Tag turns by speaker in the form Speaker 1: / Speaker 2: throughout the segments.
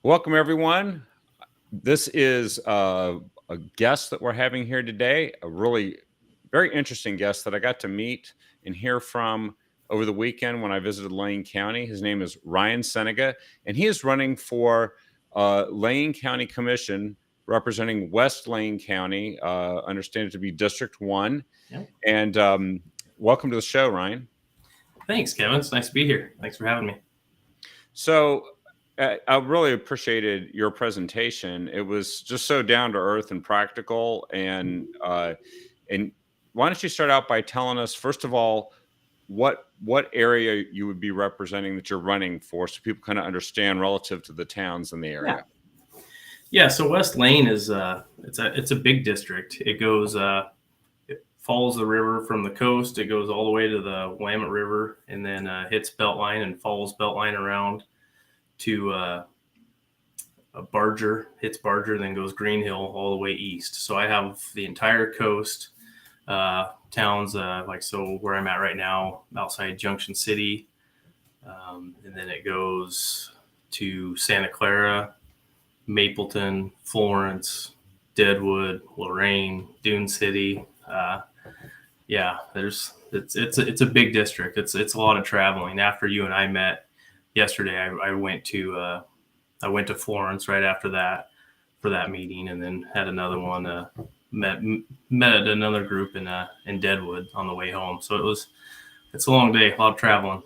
Speaker 1: Welcome, everyone. This is a guest that we're having here today, a really very interesting guest that I got to meet and hear from over the weekend when I visited Lane County. His name is Ryan Ceniga, and he is running for Lane County Commission representing West Lane County, understand it to be District 1.
Speaker 2: Yep.
Speaker 1: And welcome to the show, Ryan.
Speaker 2: Thanks, Kevin. It's nice to be here. Thanks for having me.
Speaker 1: So I really appreciated your presentation. It was just so down to earth and practical. And why don't you start out by telling us, first of all, what area you would be representing that you're running for, so people kind of understand relative to the towns in the area.
Speaker 2: Yeah. So West Lane is it's a big district. It goes it follows the river from the coast. It goes all the way to the Willamette River, and then hits Beltline and follows Beltline around to a Barger, hits Barger, then goes Green Hill all the way east. So I have the entire coast, towns where I'm at right now, outside Junction City, and then it goes to Santa Clara, Mapleton, Florence, Deadwood, Lorain, Dune City. It's a big district. It's a lot of traveling. After you and I met yesterday, I went to Florence right after that for that meeting, and then had another one. Met another group in Deadwood on the way home. So it's a long day, a lot of traveling.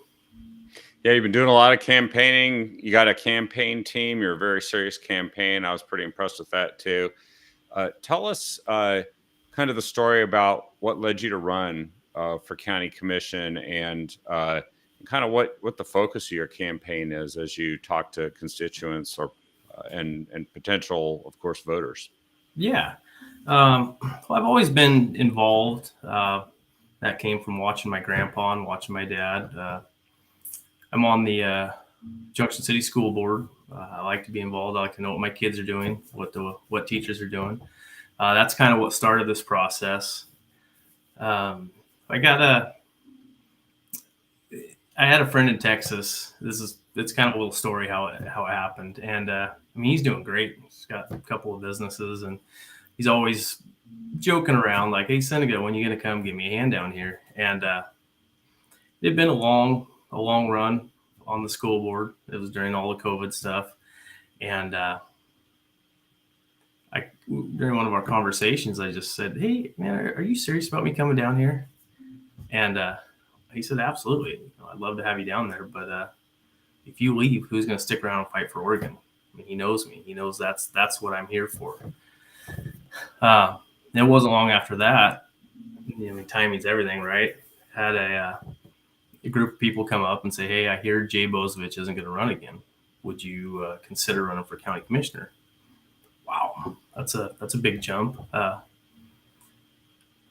Speaker 1: Yeah, you've been doing a lot of campaigning. You got a campaign team. You're a very serious campaign. I was pretty impressed with that too. Tell us kind of the story about what led you to run for county commission, and kind of what the focus of your campaign is as you talk to constituents or and potential, of course, voters.
Speaker 2: Yeah. Well, I've always been involved. That came from watching my grandpa and watching my dad. I'm on the Junction City School Board. I like to be involved. I like to know what my kids are doing, what teachers are doing. That's kind of what started this process. I had a friend in Texas. It's kind of a little story how it happened, and he's doing great. He's got a couple of businesses, and he's always joking around like, "Hey, Ceniga, when are you gonna come give me a hand down here?" And it'd been a long run on the school board. It was during all the COVID stuff, and during one of our conversations, I just said, "Hey, man, are you serious about me coming down here?" And he said, "Absolutely. I'd love to have you down there, but if you leave, who's going to stick around and fight for Oregon?" I mean, he knows me. He knows that's what I'm here for. It wasn't long after that. Timing's everything, right? Had a group of people come up and say, "Hey, I hear Jay Bozovich isn't going to run again. Would you consider running for county commissioner?" Wow, that's a big jump. But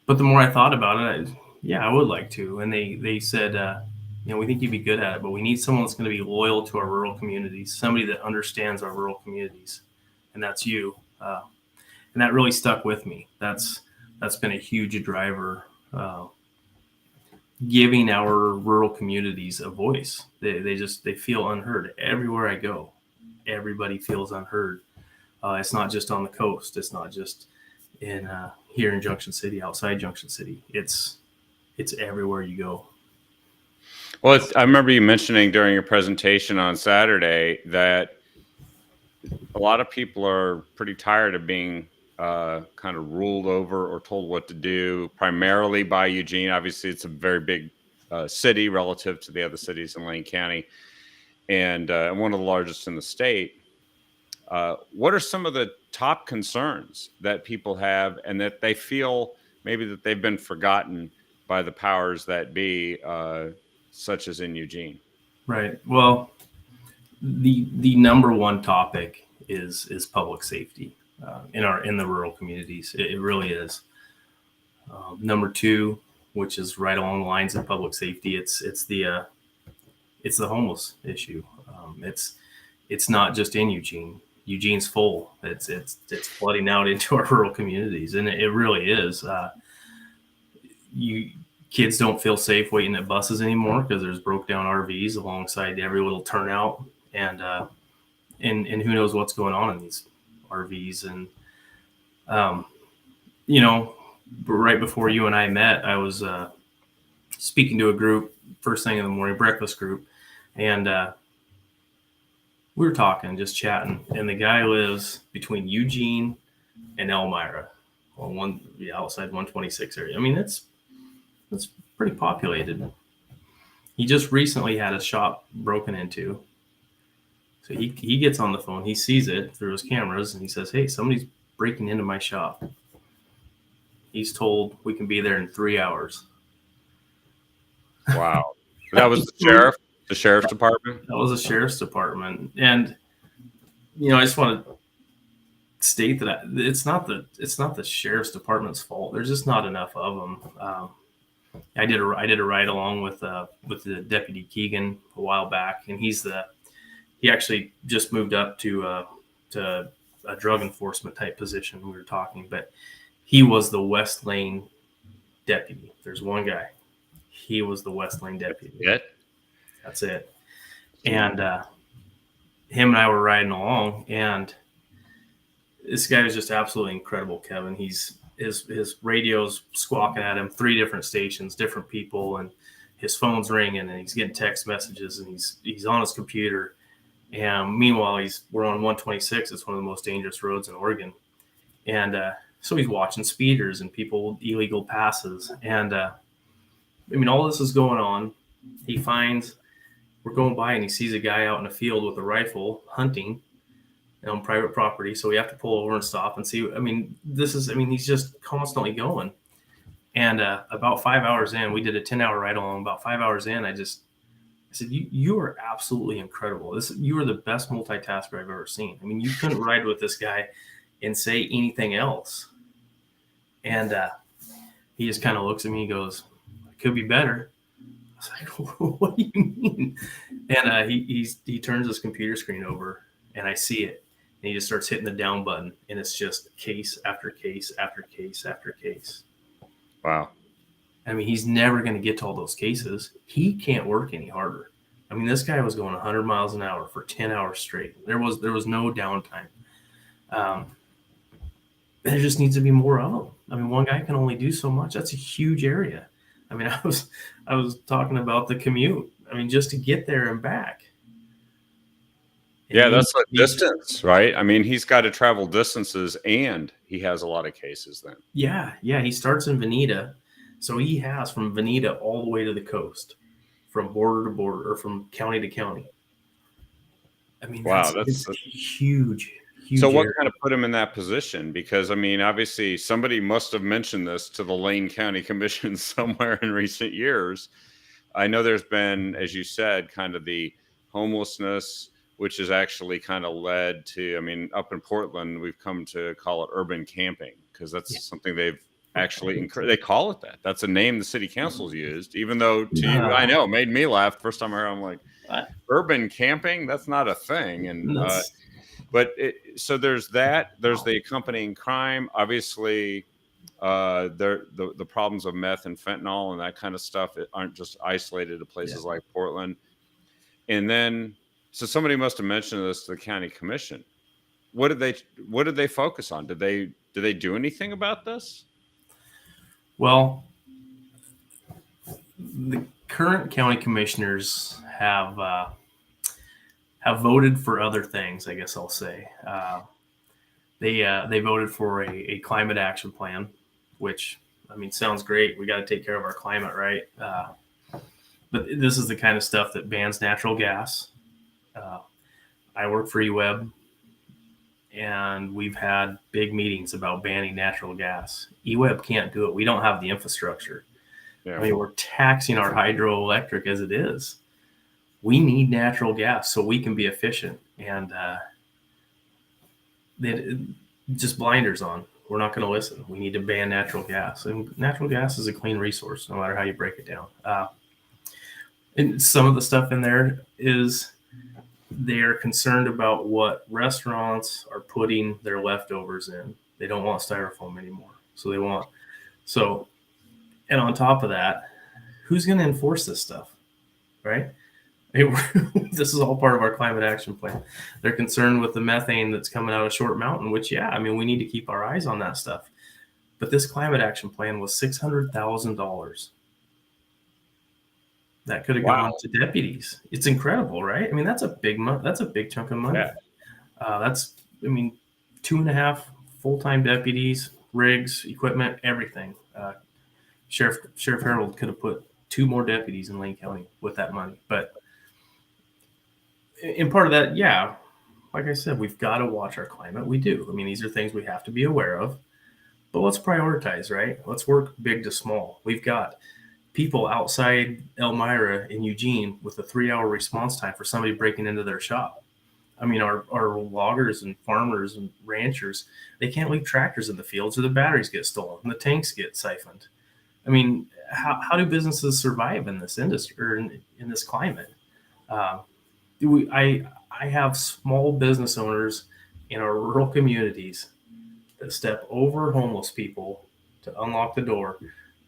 Speaker 2: the more I thought about it, I would like to. And they said, we think you'd be good at it, but we need someone that's going to be loyal to our rural communities, somebody that understands our rural communities, and that's you. And that really stuck with me. That's been a huge driver, giving our rural communities a voice. They feel unheard everywhere I go. Everybody feels unheard. It's not just on the coast. It's not just in here in Junction City, outside Junction City. It's everywhere you go.
Speaker 1: Well, I remember you mentioning during your presentation on Saturday that a lot of people are pretty tired of being kind of ruled over or told what to do, primarily by Eugene. Obviously, it's a very big city relative to the other cities in Lane County, and one of the largest in the state. What are some of the top concerns that people have, and that they feel maybe that they've been forgotten by the powers that be, such as in Eugene?
Speaker 2: Right. Well, the number one topic is public safety in the rural communities. It really is. Number two, which is right along the lines of public safety, it's the homeless issue. It's not just in Eugene. Eugene's full. It's flooding out into our rural communities, and it really is. Kids don't feel safe waiting at buses anymore because there's broke down RVs alongside every little turnout, and and who knows what's going on in these RVs. And, you know, right before you and I met, I was speaking to a group first thing in the morning, breakfast group. And we were talking, just chatting. And the guy lives between Eugene and Elmira, outside 126 area. I mean, it's pretty populated. He just recently had a shop broken into. So he gets on the phone, he sees it through his cameras, and he says, "Hey, somebody's breaking into my shop." He's told we can be there in 3 hours.
Speaker 1: Wow. That was the sheriff's department?
Speaker 2: That was the sheriff's department. And, you know, I just want to state that it's not the sheriff's department's fault. There's just not enough of them. I did a ride along with the Deputy Keegan a while back, and he actually just moved up to a drug enforcement type position. We were talking, but he was the West Lane deputy. There's one guy. He was the West Lane deputy. That's it. And him and I were riding along, and this guy was just absolutely incredible, Kevin. His radio's squawking at him, 3 different stations, different people, and his phone's ringing, and he's getting text messages, and he's on his computer. And meanwhile, we're on 126. It's one of the most dangerous roads in Oregon. And so he's watching speeders and people with illegal passes. And I mean, all this is going on. We're going by, and he sees a guy out in a field with a rifle hunting on private property. So we have to pull over and stop and see. I mean, he's just constantly going. And about 5 hours in, we did a 10-hour ride along. About 5 hours in, I said, you are absolutely incredible. You are the best multitasker I've ever seen. I mean, you couldn't ride with this guy and say anything else. And he just kind of looks at me and goes, "It could be better." I was like, "What do you mean?" And he turns his computer screen over, and I see it. And he just starts hitting the down button, and it's just case after case after case after case.
Speaker 1: Wow.
Speaker 2: I mean, he's never going to get to all those cases. He can't work any harder. I mean, this guy was going 100 miles an hour for 10 hours straight. There was no downtime. There just needs to be more of them. I mean, one guy can only do so much. That's a huge area. I mean, I was talking about the commute. I mean, just to get there and back.
Speaker 1: Yeah, that's a distance, right? I mean, he's got to travel distances, and he has a lot of cases then.
Speaker 2: Yeah. He starts in Veneta. So he has from Veneta all the way to the coast, from border to border, or from county to county. I mean,
Speaker 1: wow,
Speaker 2: that's huge.
Speaker 1: So what kind of put him in that position? Because, I mean, obviously somebody must have mentioned this to the Lane County Commission somewhere in recent years. I know there's been, as you said, kind of the homelessness, which has actually kind of led to, I mean, up in Portland, we've come to call it urban camping, because that's something they've actually they call it that. That's a name the city council's used, even though to you, I know, it made me laugh. First time I heard it, I'm like, urban camping? That's not a thing. And so there's that. There's the accompanying crime. Obviously, the problems of meth and fentanyl and that kind of stuff aren't just isolated to places like Portland. And then, so somebody must have mentioned this to the county commission. What did they focus on? Did they do anything about this?
Speaker 2: Well, the current county commissioners have voted for other things, I guess I'll say. They voted for a climate action plan, which, I mean, sounds great. We got to take care of our climate, right? But this is the kind of stuff that bans natural gas. I work for eWeb, and we've had big meetings about banning natural gas. eWeb can't do it. We don't have the infrastructure. Yeah. I mean, we're taxing our hydroelectric as it is. We need natural gas so we can be efficient. And just blinders on. We're not going to listen. We need to ban natural gas. And natural gas is a clean resource, no matter how you break it down. And some of the stuff in there is they're concerned about what restaurants are putting their leftovers in. They don't want styrofoam anymore. And on top of that, who's going to enforce this stuff, right? Hey, this is all part of our climate action plan. They're concerned with the methane that's coming out of Short Mountain, which, yeah, I mean, we need to keep our eyes on that stuff. But this climate action plan was $600,000 that could have
Speaker 1: Wow.
Speaker 2: gone to deputies. It's incredible, right? I mean, that's a big that's a big chunk of money.
Speaker 1: Yeah.
Speaker 2: That's, I mean, 2.5 full-time deputies, rigs, equipment, everything. Sheriff Harold could have put 2 more deputies in Lane County with that money. But in part of that, yeah, like I said, we've got to watch our climate. We do. I mean, these are things we have to be aware of. But let's prioritize, right? Let's work big to small. We've got people outside Elmira in Eugene with a 3-hour response time for somebody breaking into their shop. I mean, our loggers and farmers and ranchers, they can't leave tractors in the fields or the batteries get stolen and the tanks get siphoned. I mean, how do businesses survive in this industry or in this climate? I have small business owners in our rural communities that step over homeless people to unlock the door,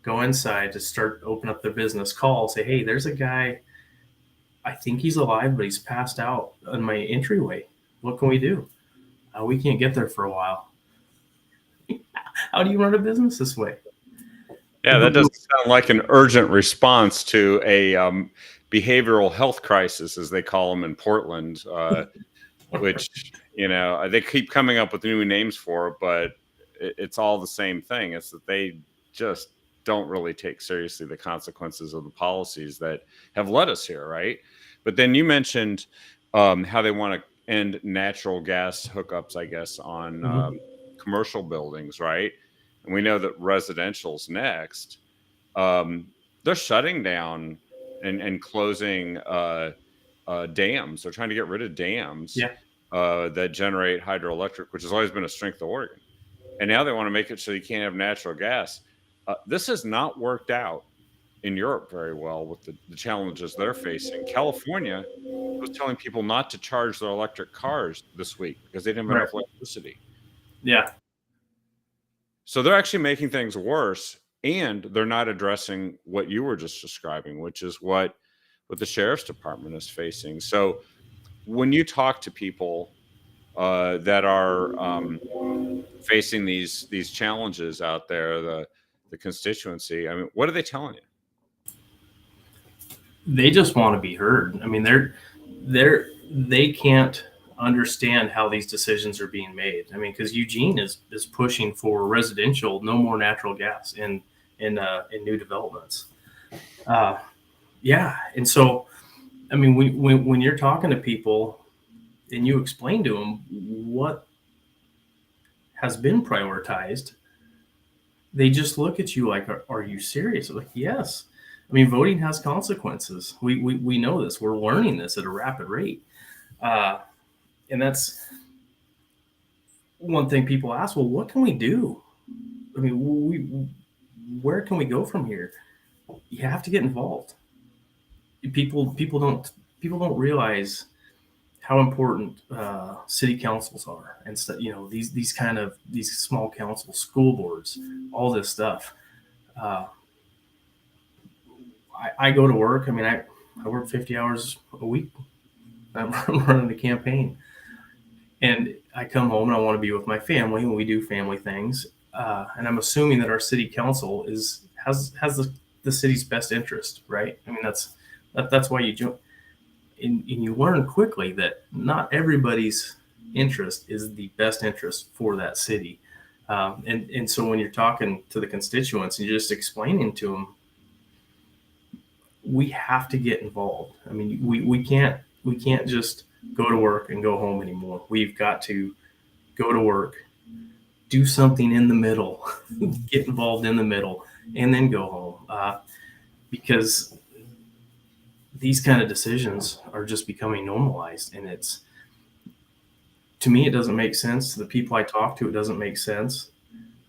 Speaker 2: go inside to start open up their business, call, say, hey, there's a guy, I think he's alive, but he's passed out on my entryway. What can we do? We can't get there for a while. How do you run a business this way?
Speaker 1: Yeah, that doesn't sound like an urgent response to a behavioral health crisis, as they call them in Portland, which, you know, they keep coming up with new names for it, but it's all the same thing. It's that they just don't really take seriously the consequences of the policies that have led us here, right? But then you mentioned how they want to end natural gas hookups, I guess, on commercial buildings, right? And we know that residential's next. They're shutting down and closing dams. They're trying to get rid of dams that generate hydroelectric, which has always been a strength of Oregon. And now they want to make it so you can't have natural gas. This has not worked out in Europe very well with the challenges they're facing. California was telling people not to charge their electric cars this week because they didn't have enough electricity.
Speaker 2: Yeah.
Speaker 1: So they're actually making things worse, and they're not addressing what you were just describing, which is what the sheriff's department is facing. So when you talk to people that are facing these challenges out there, the constituency, I mean, what are they telling you?
Speaker 2: They just want to be heard. I mean, they can't understand how these decisions are being made. I mean, because Eugene is pushing for residential, no more natural gas in new developments. Yeah, and so, I mean, when you're talking to people and you explain to them what has been prioritized, they just look at you like, "Are you serious?" Like, yes. I mean, voting has consequences. We know this. We're learning this at a rapid rate. And that's one thing people ask, well, what can we do? I mean, where can we go from here? You have to get involved. People don't realize how important city councils are, and you know, these small councils, school boards, all this stuff. I go to work. I mean, I work 50 hours a week. I'm running the campaign, and I come home and I want to be with my family, and we do family things. And I'm assuming that our city council has the city's best interest, right? I mean, that's why you join. And you learn quickly that not everybody's interest is the best interest for that city. And so when you're talking to the constituents and you're just explaining to them, we have to get involved. I mean, we can't just go to work and go home anymore. We've got to go to work, do something in the middle, get involved in the middle, and then go home. Because these kind of decisions are just becoming normalized, and to me, it doesn't make sense. To the people I talk to, it doesn't make sense,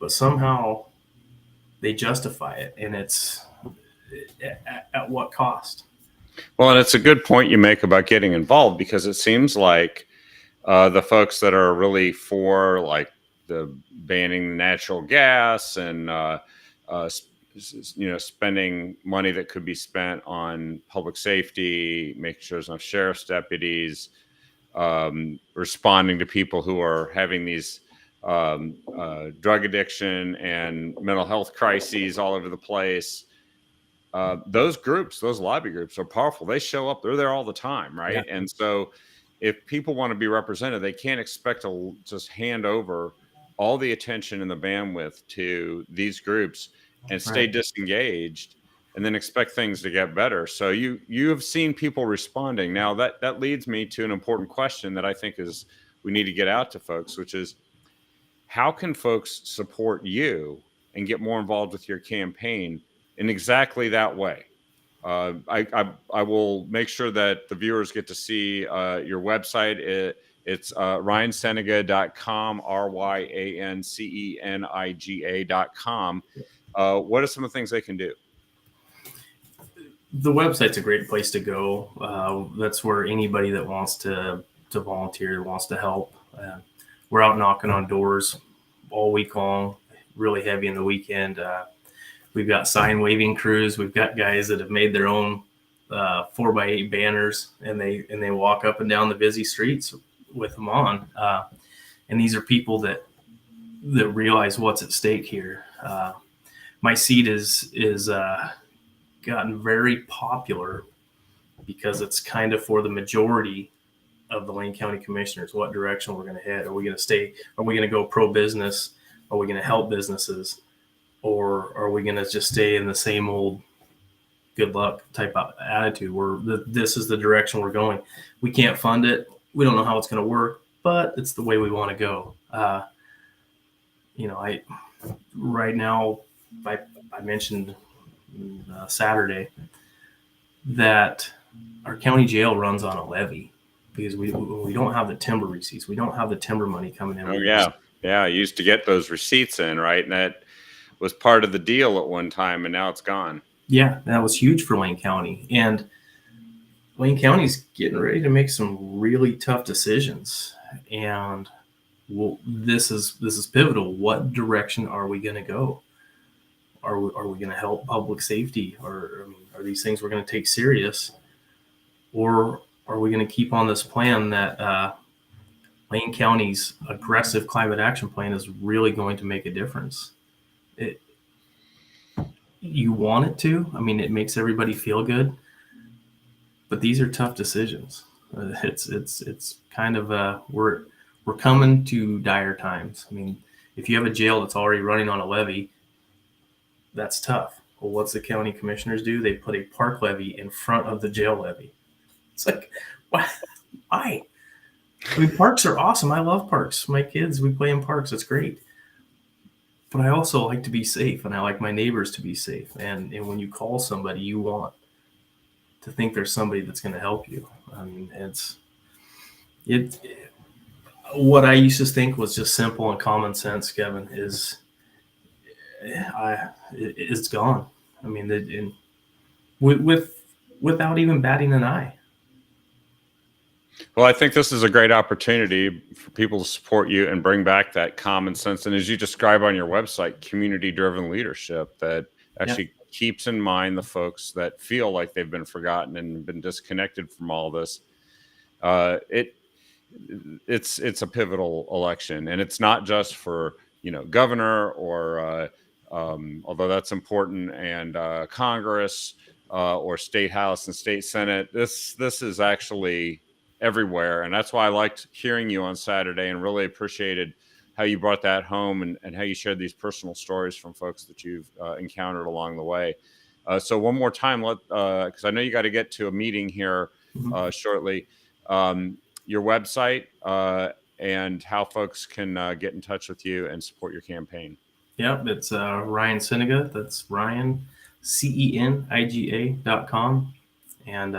Speaker 2: but somehow they justify it, and it's at what cost?
Speaker 1: Well, and it's a good point you make about getting involved, because it seems like the folks that are really for like the banning natural gas and spending money that could be spent on public safety, making sure there's enough sheriff's deputies, responding to people who are having these drug addiction and mental health crises all over the place. Those groups, those lobby groups, are powerful. They show up; they're there all the time, right?
Speaker 2: Yeah.
Speaker 1: And so, if people want to be represented, they can't expect to just hand over all the attention and the bandwidth to these groups and stay
Speaker 2: Right.
Speaker 1: disengaged and then expect things to get better. So you have seen people responding. Now that leads me to an important question that I think is we need to get out to folks, which is how can folks support you and get more involved with your campaign in exactly that way? I will make sure that the viewers get to see your website. It's ryanceniga.com, RYANCENIGA.com. What are some of the things they can do?
Speaker 2: The website's a great place to go. That's where anybody that wants to volunteer, wants to help. We're out knocking on doors all week long, really heavy in the weekend. We've got sign waving crews. We've got guys that have made their own 4x8 banners, and they walk up and down the busy streets with them on. And these are people that realize what's at stake here. My seat is gotten very popular because it's kind of for the majority of the Lane County Commissioners. What direction we're going to head? Are we going to stay? Are we going to go pro business? Are we going to help businesses? Or are we going to just stay in the same old good luck type of attitude where this is the direction we're going? We can't fund it. We don't know how it's going to work, but it's the way we want to go. Right now, I mentioned Saturday that our county jail runs on a levy because we don't have the timber receipts. We don't have the timber money coming in.
Speaker 1: Oh, yeah. Yeah. I used to get those receipts in, right? And that was part of the deal at one time, and now it's gone.
Speaker 2: Yeah, that was huge for Lane County. And Lane County's getting ready to make some really tough decisions. And this is pivotal. What direction are we going to go? Are we going to help public safety? Or are these things we're going to take serious? Or are we going to keep on this plan that Lane County's aggressive climate action plan is really going to make a difference? You want it to. It makes everybody feel good. But these are tough decisions. It's kind of we're coming to dire times. If you have a jail that's already running on a levy, that's tough. Well, what's the county commissioners do? They put a park levy in front of the jail levy. It's like, why? Parks are awesome. I love parks. My kids, we play in parks. It's great. But I also like to be safe, and I like my neighbors to be safe. And when you call somebody, you want to think there's somebody that's going to help you. What I used to think was just simple and common sense, Kevin, it's gone. Without even batting an eye.
Speaker 1: Well, I think this is a great opportunity for people to support you and bring back that common sense. And as you describe on your website, community-driven leadership that actually keeps in mind the folks that feel like they've been forgotten and been disconnected from all this. It's a pivotal election, and it's not just for governor or although that's important, and Congress or state house and state senate. This is actually everywhere, and that's why I liked hearing you on Saturday and really appreciated how you brought that home and how you shared these personal stories from folks that you've encountered along the way. So one more time, because I know you got to get to a meeting here shortly. Your website and how folks can get in touch with you and support your campaign.
Speaker 2: Yep, it's Ryan Ceniga. That's Ryan, CENIGA.com. And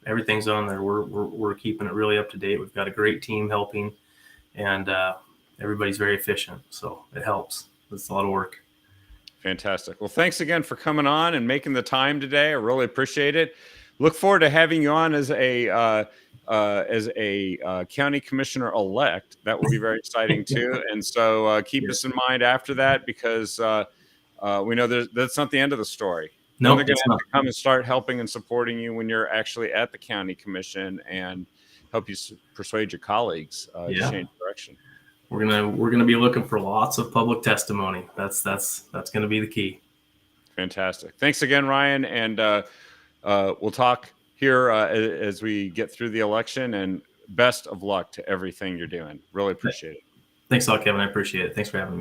Speaker 2: everything's on there. We're keeping it really up to date. We've got a great team helping, and everybody's very efficient. So it helps. It's a lot of work.
Speaker 1: Fantastic. Well, thanks again for coming on and making the time today. I really appreciate it. Look forward to having you on as a county commissioner elect. That will be very exciting too. And so keep us in mind after that, because we know that's not the end of the story.
Speaker 2: No,
Speaker 1: They're going
Speaker 2: it's
Speaker 1: to have
Speaker 2: not.
Speaker 1: to come and start helping and supporting you when you're actually at the county commission and help you persuade your colleagues to change direction.
Speaker 2: We're gonna be looking for lots of public testimony. That's gonna be the key.
Speaker 1: Fantastic. Thanks again, Ryan, and we'll talk here as we get through the election. And best of luck to everything you're doing. Really appreciate it.
Speaker 2: Thanks a lot, Kevin. I appreciate it. Thanks for having me.